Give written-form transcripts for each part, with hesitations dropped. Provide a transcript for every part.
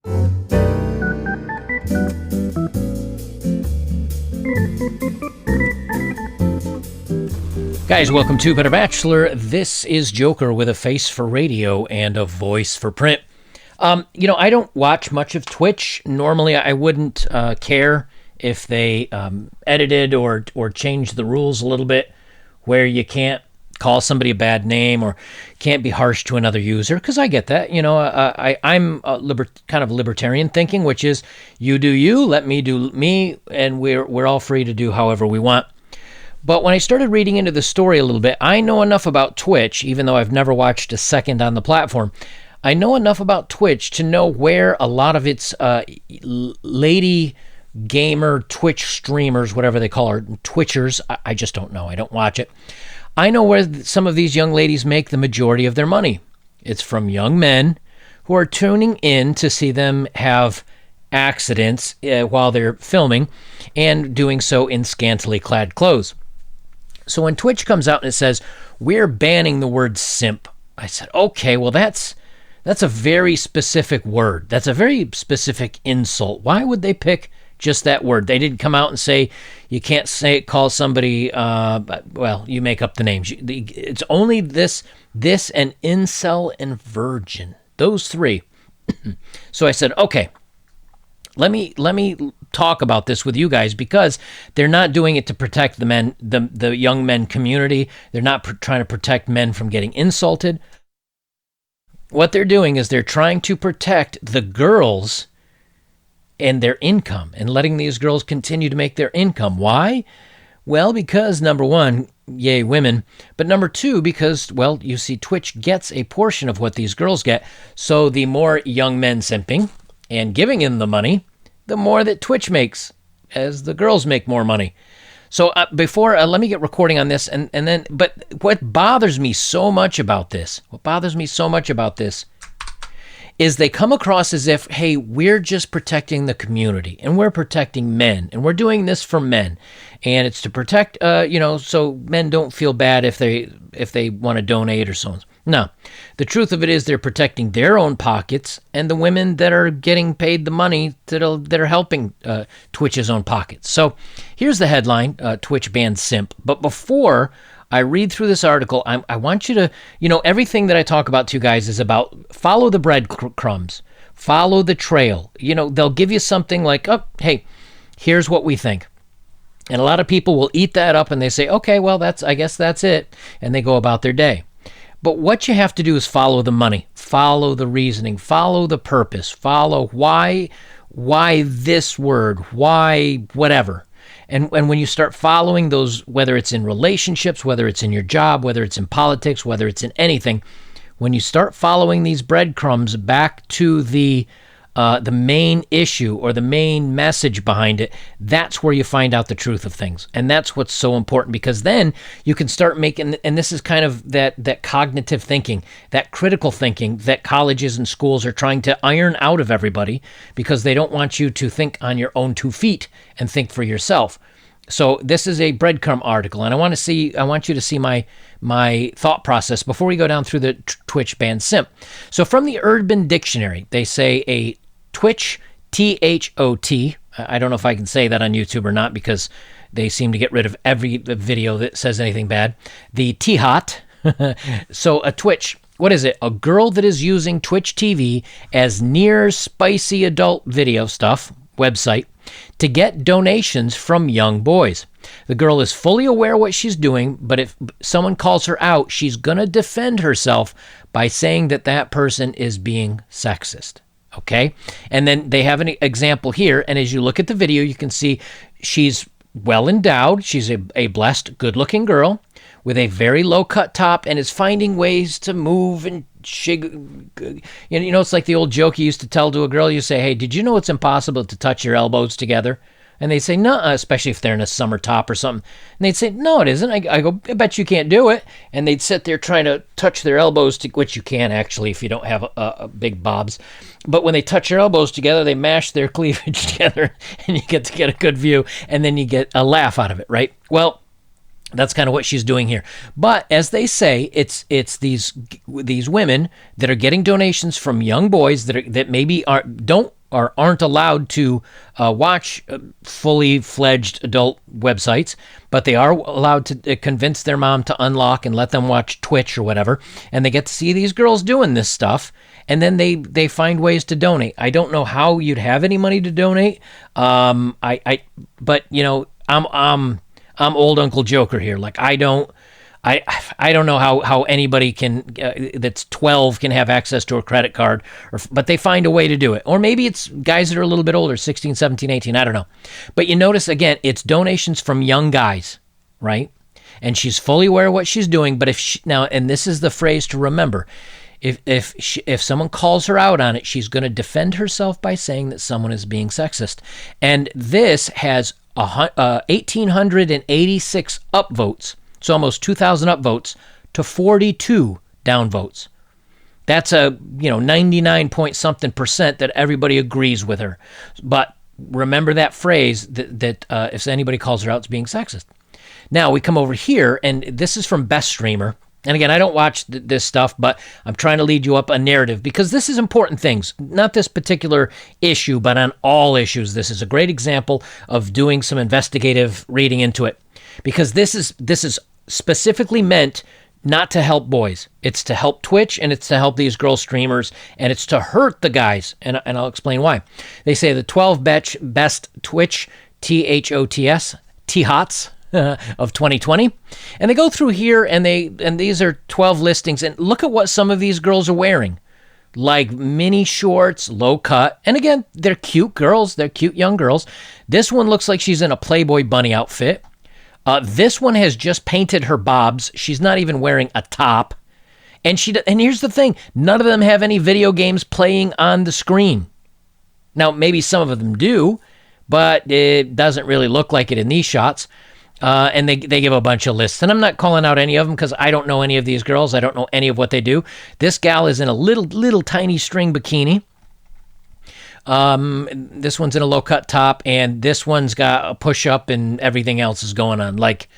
Guys, welcome to Better Bachelor. This is Joker with a face for radio and a voice for print. I don't watch much of Twitch. Normally, I wouldn't care if they edited or changed the rules a little bit where you can't call somebody a bad name or can't be harsh to another user, because I get that. I'm kind of libertarian thinking, which is you do you, let me do me, and we're all free to do however we want. But when I started reading into the story a little bit, I know enough about Twitch, even though I've never watched a second on the platform. I know enough about Twitch to know where a lot of its lady gamer Twitch streamers, whatever they call her, Twitchers, I just don't know. I don't watch it. I know where some of these young ladies make the majority of their money. It's from young men who are tuning in to see them have accidents while they're filming and doing so in scantily clad clothes. So when Twitch comes out and it says, we're banning the word simp, I said, okay, well, that's a very specific word. That's a very specific insult. Why would they pick just that word? They didn't come out and say, you can't call somebody, you make up the names. It's only this and incel and virgin. Those three. So I said, okay, let me talk about this with you guys, because they're not doing it to protect the men, the young men community. They're not trying to protect men from getting insulted. What they're doing is they're trying to protect the girls and their income and letting these girls continue to make their income. Why? Well, because number one, yay women, but number two, because, well, you see, Twitch gets a portion of what these girls get. So the more young men simping and giving in the money, the more that Twitch makes, as the girls make more money. So let me get recording on this, and then, but what bothers me so much about this is they come across as if, hey, we're just protecting the community, and we're protecting men, and we're doing this for men, and it's to protect, so men don't feel bad if they want to donate or so on. No, the truth of it is they're protecting their own pockets and the women that are getting paid the money that are helping Twitch's own pockets. So here's the headline, Twitch bans simp. But before I read through this article, I want you to, everything that I talk about to you guys is about follow the breadcrumbs, follow the trail. They'll give you something like, oh, hey, here's what we think. And a lot of people will eat that up and they say, okay, well, I guess that's it. And they go about their day. But what you have to do is follow the money, follow the reasoning, follow the purpose, follow why this word, why whatever. And when you start following those, whether it's in relationships, whether it's in your job, whether it's in politics, whether it's in anything, when you start following these breadcrumbs back to the main issue or the main message behind it, that's where you find out the truth of things. And that's what's so important, because then you can start making, and this is kind of that cognitive thinking, that critical thinking that colleges and schools are trying to iron out of everybody, because they don't want you to think on your own 2 feet and think for yourself. So this is a breadcrumb article, and I want you to see my thought process before we go down through the Twitch ban simp. So from the Urban Dictionary, they say a Twitch, T-H-O-T. I don't know if I can say that on YouTube or not, because they seem to get rid of every video that says anything bad. The T-Hot. So a Twitch, what is it? A girl that is using Twitch TV as near spicy adult video stuff, website, to get donations from young boys. The girl is fully aware what she's doing, but if someone calls her out, she's going to defend herself by saying that person is being sexist. Okay? And then they have an example here, and as you look at the video, you can see she's well endowed. She's a blessed, good-looking girl with a very low-cut top and is finding ways to move and it's like the old joke you used to tell to a girl. You say, hey, did you know it's impossible to touch your elbows together? And they'd say, no, especially if they're in a summer top or something. And they'd say, no, it isn't. I go, I bet you can't do it. And they'd sit there trying to touch their elbows, which you can actually if you don't have a big bobs. But when they touch their elbows together, they mash their cleavage together, and you get to get a good view, and then you get a laugh out of it, right? Well, That's kind of what she's doing here. But as they say, it's these women that are getting donations from young boys that maybe aren't allowed to watch fully fledged adult websites, but they are allowed to convince their mom to unlock and let them watch Twitch or whatever, and they get to see these girls doing this stuff, and then they find ways to donate. I don't know how you'd have any money to donate. But you know, I'm old Uncle Joker here. Like I don't know how anybody can that's 12 can have access to a credit card, but they find a way to do it. Or maybe it's guys that are a little bit older, 16, 17, 18, I don't know. But you notice, again, it's donations from young guys, right? And she's fully aware of what she's doing. But and this is the phrase to remember, if someone calls her out on it, she's going to defend herself by saying that someone is being sexist. And this has 1,886 upvotes. It's almost 2,000 upvotes to 42 downvotes. That's a 99 point something percent that everybody agrees with her. But remember that phrase that if anybody calls her out, it's being sexist. Now we come over here, and this is from Best Streamer. And again, I don't watch this stuff, but I'm trying to lead you up a narrative because this is important things. Not this particular issue, but on all issues. This is a great example of doing some investigative reading into it, because this is specifically meant not to help boys. It's to help Twitch, and it's to help these girl streamers, and it's to hurt the guys. And I'll explain why. They say the 12 best Twitch THOTS T-HOTS of 2020, and they go through here, and these are 12 listings, and look at what some of these girls are wearing, like mini shorts, low cut, and again, they're cute girls, they're cute young girls. This one looks like she's in a Playboy bunny outfit. This one has just painted her bobs. She's not even wearing a top, and here's the thing: none of them have any video games playing on the screen. Now, maybe some of them do, but it doesn't really look like it in these shots. And they give a bunch of lists. And I'm not calling out any of them because I don't know any of these girls. I don't know any of what they do. This gal is in a little tiny string bikini. This one's in a low-cut top, and this one's got a push-up, and everything else is going on. Like,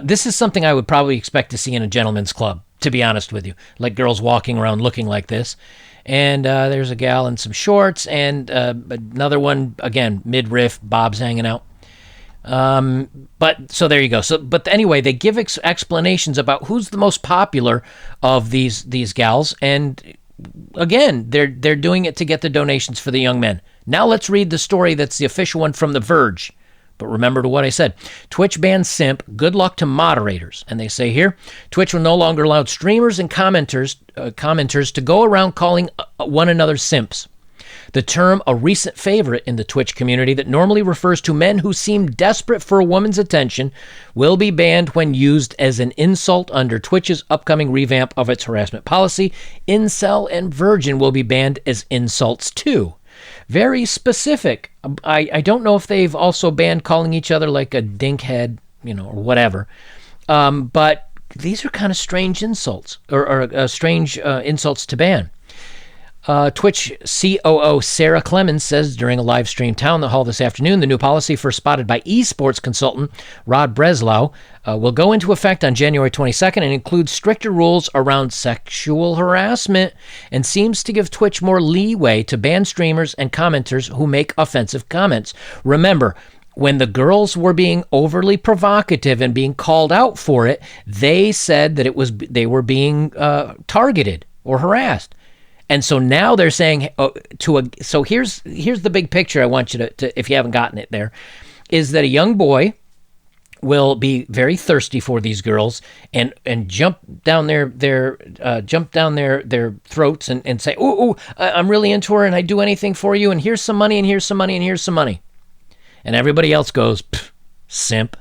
this is something I would probably expect to see in a gentleman's club, to be honest with you. Like girls walking around looking like this. And there's a gal in some shorts, and another one, again, midriff, bobs hanging out. But so there you go. But anyway, they give explanations about who's the most popular of these gals, and again, they're doing it to get the donations for the young men. Now let's read the story that's the official one from The Verge. But remember to what I said. Twitch bans simp. Good luck to moderators. And they say here, Twitch will no longer allow streamers and commenters to go around calling one another simps. The term, a recent favorite in the Twitch community that normally refers to men who seem desperate for a woman's attention, will be banned when used as an insult under Twitch's upcoming revamp of its harassment policy. Incel and virgin will be banned as insults too. Very specific. I don't know if they've also banned calling each other like a dinkhead, or whatever. But these are kind of strange insults, or strange insults to ban. Twitch COO Sarah Clemens says during a live stream town hall this afternoon, the new policy first spotted by esports consultant Rod Breslau will go into effect on January 22nd and include stricter rules around sexual harassment, and seems to give Twitch more leeway to ban streamers and commenters who make offensive comments. Remember, when the girls were being overly provocative and being called out for it, they said that they were being targeted or harassed. And so now they're saying so here's the big picture I want you to, if you haven't gotten it there, is that a young boy will be very thirsty for these girls and jump down their throats and say, "Ooh, I'm really into her and I'd do anything for you, and here's some money and here's some money and here's some money." And everybody else goes, "Simp."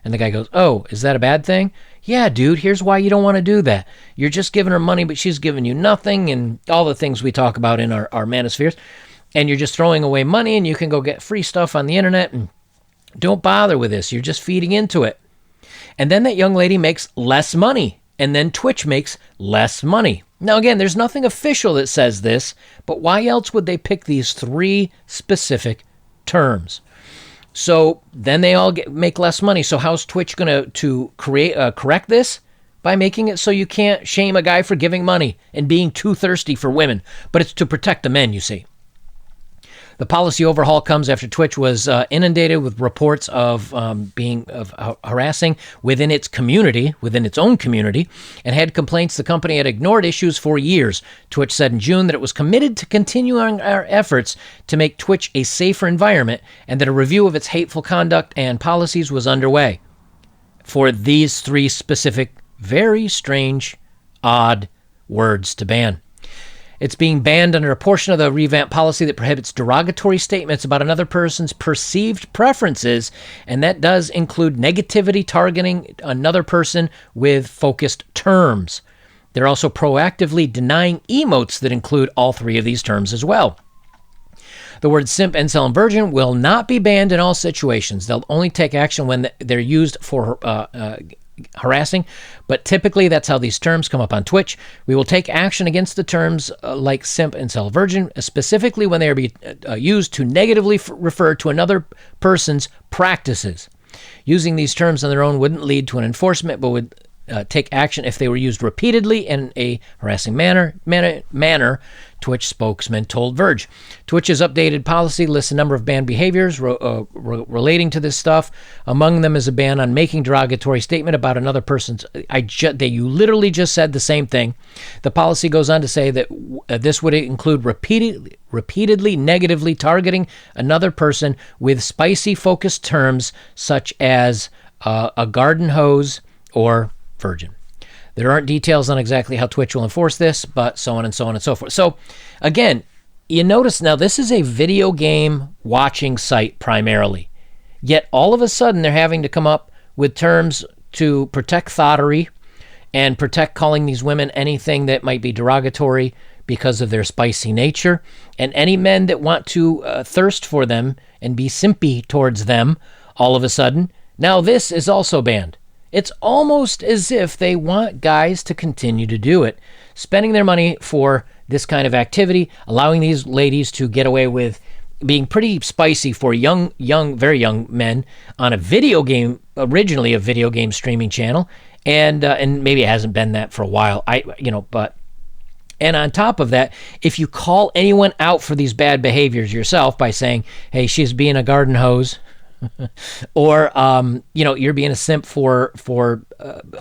And the guy goes, "Oh, is that a bad thing?" "Yeah, dude, here's why you don't want to do that. You're just giving her money, but she's giving you nothing," and all the things we talk about in our manospheres. "And you're just throwing away money, and you can go get free stuff on the internet, and don't bother with this. You're just feeding into it." And then that young lady makes less money, and then Twitch makes less money. Now, again, there's nothing official that says this, but why else would they pick these three specific terms? So then they all make less money. So how's Twitch going to correct this? By making it so you can't shame a guy for giving money and being too thirsty for women. But it's to protect the men, you see. The policy overhaul comes after Twitch was inundated with reports of harassing within its community, within its own community, and had complaints the company had ignored issues for years. Twitch said in June that it was committed to continuing our efforts to make Twitch a safer environment and that a review of its hateful conduct and policies was underway for these 3 specific, very strange, odd words to ban. It's being banned under a portion of the revamped policy that prohibits derogatory statements about another person's perceived preferences, and that does include negativity targeting another person with focused terms. They're also proactively denying emotes that include all 3 of these terms as well. The words simp, incel, and virgin will not be banned in all situations. They'll only take action when they're used for harassing, but typically that's how these terms come up on Twitch. We will take action against the terms like simp, incel, virgin, specifically when they are used to negatively refer to another person's practices. Using these terms on their own wouldn't lead to an enforcement, but would take action if they were used repeatedly in a harassing manner, Twitch spokesman told Verge. Twitch's updated policy lists a number of banned behaviors relating to this stuff. Among them is a ban on making derogatory statement about another person's. You literally just said the same thing. The policy goes on to say that this would include repeatedly negatively targeting another person with spicy focused terms such as a garden hose or virgin. There aren't details on exactly how Twitch will enforce this, but so on and so on and so forth. So, again, you notice now this is a video game watching site primarily. Yet all of a sudden they're having to come up with terms to protect thottery and protect calling these women anything that might be derogatory because of their spicy nature. And any men that want to thirst for them and be simpy towards them, all of a sudden, now this is also banned. It's almost as if they want guys to continue to do it, spending their money for this kind of activity, allowing these ladies to get away with being pretty spicy for very young men on a video game, originally a video game streaming channel, and maybe it hasn't been that for a while. And on top of that, if you call anyone out for these bad behaviors yourself by saying, "Hey, she's being a garden hose," or you're being a simp for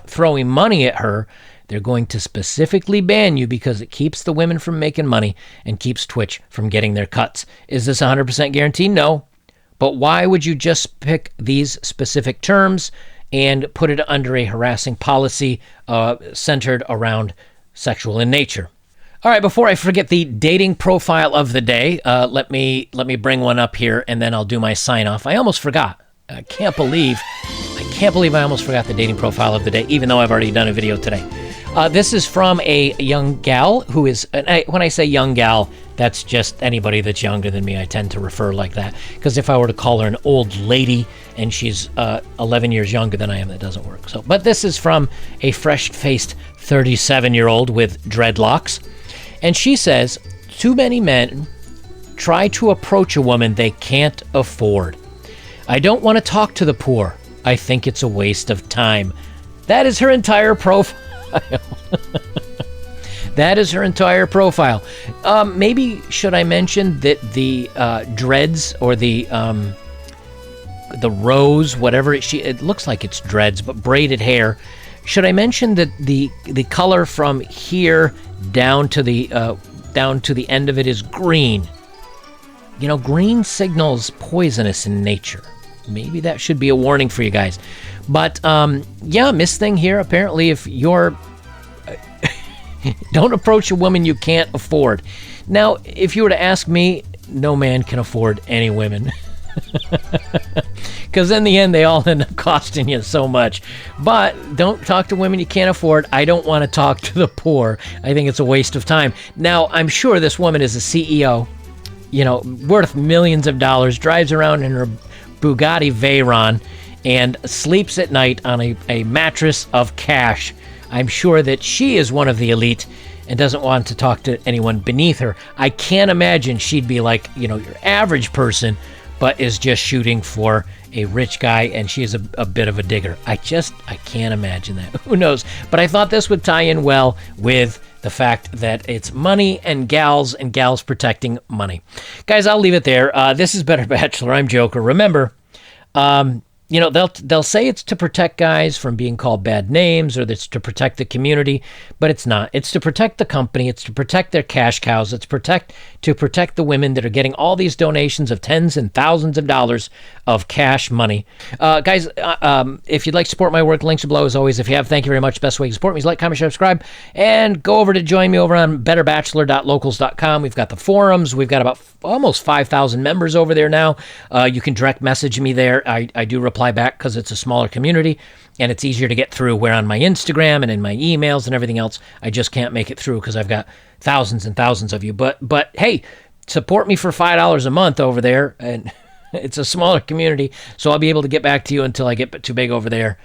throwing money at her, they're going to specifically ban you because it keeps the women from making money and keeps Twitch from getting their cuts. Is this 100% guaranteed? No. But why would you just pick these specific terms and put it under a harassing policy centered around sexual in nature? All right, before I forget the dating profile of the day, let me bring one up here, and then I'll do my sign off. I almost forgot. I can't believe I almost forgot the dating profile of the day, even though I've already done a video today. This is from a young gal who is, when I say young gal, that's just anybody that's younger than me. I tend to refer like that, because if I were to call her an old lady and she's 11 years younger than I am, that doesn't work. So, but this is from a fresh-faced 37-year-old with dreadlocks. And she says, too many men try to approach a woman they can't afford. I don't want to talk to the poor. I think it's a waste of time. That is her entire profile. That is her entire profile. Maybe should I mention that the dreads or the rose, whatever it looks like it's dreads, but braided hair. Should I mention that the color from here down to the end of it is green? You know, green signals poisonous in nature. Maybe that should be a warning for you guys. But yeah, Miss Thing here, apparently if you're don't approach a woman you can't afford. Now, if you were to ask me, no man can afford any women. Because in the end, they all end up costing you so much. But don't talk to women you can't afford. I don't want to talk to the poor. I think it's a waste of time. Now, I'm sure this woman is a CEO, worth millions of dollars, drives around in her Bugatti Veyron, and sleeps at night on a mattress of cash. I'm sure that she is one of the elite and doesn't want to talk to anyone beneath her. I can't imagine she'd be like, your average person but is just shooting for a rich guy, and she is a bit of a digger. I can't imagine that. Who knows? But I thought this would tie in well with the fact that it's money and gals protecting money. Guys, I'll leave it there. This is Better Bachelor. I'm Joker. Remember, they'll say it's to protect guys from being called bad names, or it's to protect the community, but it's not. It's to protect the company. It's to protect their cash cows. It's to protect the women that are getting all these donations of tens and thousands of dollars of cash money. Guys, if you'd like to support my work, links are below as always. If you have, thank you very much. Best way to support me is like, comment, share, subscribe, and go over to join me over on betterbachelor.locals.com. We've got the forums. We've got about almost 5,000 members over there now. You can direct message me there. I do reply back because it's a smaller community and it's easier to get through, where on my Instagram and in my emails and everything else, I just can't make it through because I've got thousands and thousands of you. But hey, support me for $5 a month over there, and it's a smaller community, so I'll be able to get back to you until I get too big over there.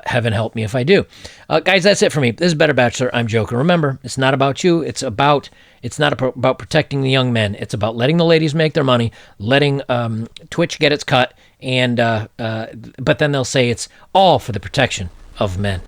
Heaven help me if I do. Guys, that's it for me. This is Better Bachelor. I'm Joker. Remember, it's not about you. It's not about protecting the young men. It's about letting the ladies make their money, letting Twitch get its cut, and but then they'll say it's all for the protection of men.